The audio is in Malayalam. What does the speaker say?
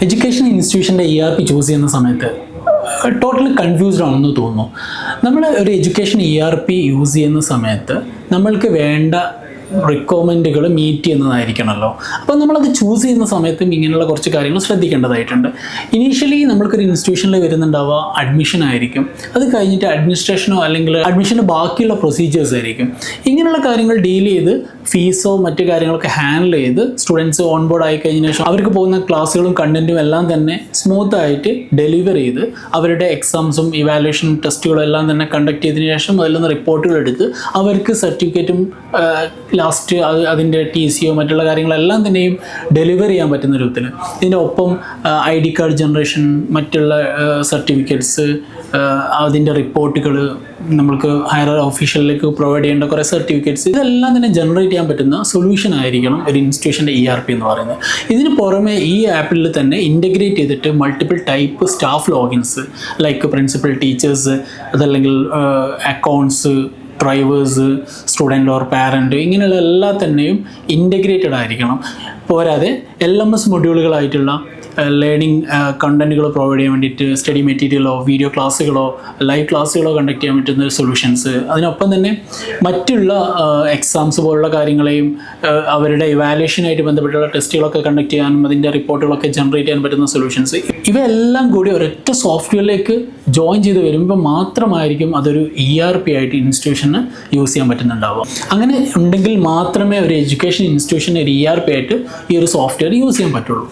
എഡ്യൂക്കേഷൻ ഇൻസ്റ്റിറ്റ്യൂഷൻ്റെ ERP ചൂസ് ചെയ്യുന്ന സമയത്ത് ടോട്ടലി കൺഫ്യൂസ്ഡ് ആണെന്ന് തോന്നുന്നു. നമ്മൾ ഒരു എഡ്യൂക്കേഷൻ ERP യൂസ് ചെയ്യുന്ന സമയത്ത് നമ്മൾക്ക് വേണ്ട റിക്വയർമെൻറ്റുകൾ മീറ്റ് ചെയ്യുന്നതായിരിക്കണമല്ലോ. അപ്പോൾ നമ്മളത് ചൂസ് ചെയ്യുന്ന സമയത്തും ഇങ്ങനെയുള്ള കുറച്ച് കാര്യങ്ങൾ ശ്രദ്ധിക്കേണ്ടതായിട്ടുണ്ട്. ഇനീഷ്യലി നമ്മൾക്കൊരു ഇൻസ്റ്റിറ്റ്യൂഷനിൽ വരുന്നുണ്ടാവുക അഡ്മിഷൻ ആയിരിക്കും. അത് കഴിഞ്ഞിട്ട് അഡ്മിനിസ്ട്രേഷനോ അല്ലെങ്കിൽ അഡ്മിഷൻ്റെ ബാക്കിയുള്ള പ്രൊസീജിയേഴ്സ് ആയിരിക്കും. ഇങ്ങനെയുള്ള കാര്യങ്ങൾ ഡീൽ ചെയ്ത് ഫീസോ മറ്റു കാര്യങ്ങളൊക്കെ ഹാൻഡിൽ ചെയ്ത് സ്റ്റുഡൻസ് ഓൺ ബോർഡ് ആയി കഴിഞ്ഞ ശേഷം അവർക്ക് പോകുന്ന ക്ലാസ്സുകളും കണ്ടൻറ്റും എല്ലാം തന്നെ സ്മൂത്തായിട്ട് ഡെലിവർ ചെയ്ത് അവരുടെ എക്സാംസും ഇവാലുവേഷൻ ടെസ്റ്റുകളും എല്ലാം തന്നെ കണ്ടക്ട് ചെയ്തതിന് ശേഷം അതിൽ നിന്ന് റിപ്പോർട്ടുകൾ എടുത്ത് അവർക്ക് സർട്ടിഫിക്കറ്റും ലാസ്റ്റ് അതിൻ്റെ TCO മറ്റുള്ള കാര്യങ്ങളെല്ലാം തന്നെയും ഡെലിവർ ചെയ്യാൻ പറ്റുന്ന രൂപത്തിൽ ഇതിൻ്റെ ഒപ്പം ID കാർഡ് ജനറേഷൻ, മറ്റുള്ള സർട്ടിഫിക്കറ്റ്സ്, അതിൻ്റെ റിപ്പോർട്ടുകൾ, നമ്മൾക്ക് ഹയർ ഓഫീഷ്യലിലേക്ക് പ്രൊവൈഡ് ചെയ്യേണ്ട കുറേ സർട്ടിഫിക്കറ്റ്സ്, ഇതെല്ലാം തന്നെ ജനറേറ്റ് ചെയ്യാൻ പറ്റുന്ന സൊല്യൂഷൻ ആയിരിക്കണം ഒരു ഇൻസ്റ്റിറ്റ്യൂഷൻ്റെ ERP എന്ന് പറയുന്നത്. ഇതിന് പുറമെ ഈ ആപ്പിൽ തന്നെ ഇൻ്റഗ്രേറ്റ് ചെയ്തിട്ട് multiple type staff logins like principal, teachers, അതല്ലെങ്കിൽ accounts, drivers, student or parent, ഇങ്ങനെയുള്ള എല്ലാ തന്നെയും ഇൻ്റഗ്രേറ്റഡ് ആയിരിക്കണം. പോരാതെ LMS മൊഡ്യൂളുകളായിട്ടുള്ള ലേണിംഗ് കണ്ടൻറ്റുകൾ പ്രൊവൈഡ് ചെയ്യാൻ വേണ്ടിയിട്ട് സ്റ്റഡി മെറ്റീരിയലോ വീഡിയോ ക്ലാസ്സുകളോ ലൈവ് ക്ലാസ്സുകളോ കണ്ടക്ട് ചെയ്യാൻ പറ്റുന്ന സൊല്യൂഷൻസ്, അതിനൊപ്പം തന്നെ മറ്റുള്ള എക്സാംസ് പോലുള്ള കാര്യങ്ങളെയും അവരുടെ ഇവാലുവേഷനായിട്ട് ബന്ധപ്പെട്ടുള്ള ടെസ്റ്റുകളൊക്കെ കണ്ടക്ട് ചെയ്യാനും അതിൻ്റെ റിപ്പോർട്ടുകളൊക്കെ ജനറേറ്റ് ചെയ്യാൻ പറ്റുന്ന സൊല്യൂഷൻസ്, ഇവയെല്ലാം കൂടി ഒരൊറ്റ സോഫ്റ്റ്വെയറിലേക്ക് ജോയിൻ ചെയ്ത് വരുമ്പോൾ മാത്രമായിരിക്കും അതൊരു ERP ആയിട്ട് ഇൻസ്റ്റിറ്റ്യൂഷന് യൂസ് ചെയ്യാൻ പറ്റുന്നുണ്ടാവുക. അങ്ങനെ ഉണ്ടെങ്കിൽ മാത്രമേ ഒരു എഡ്യൂക്കേഷൻ ഇൻസ്റ്റിറ്റ്യൂഷന് ഒരു ERP ആയിട്ട് ഈ ഒരു സോഫ്റ്റ്വെയർ യൂസ് ചെയ്യാൻ പറ്റുള്ളൂ.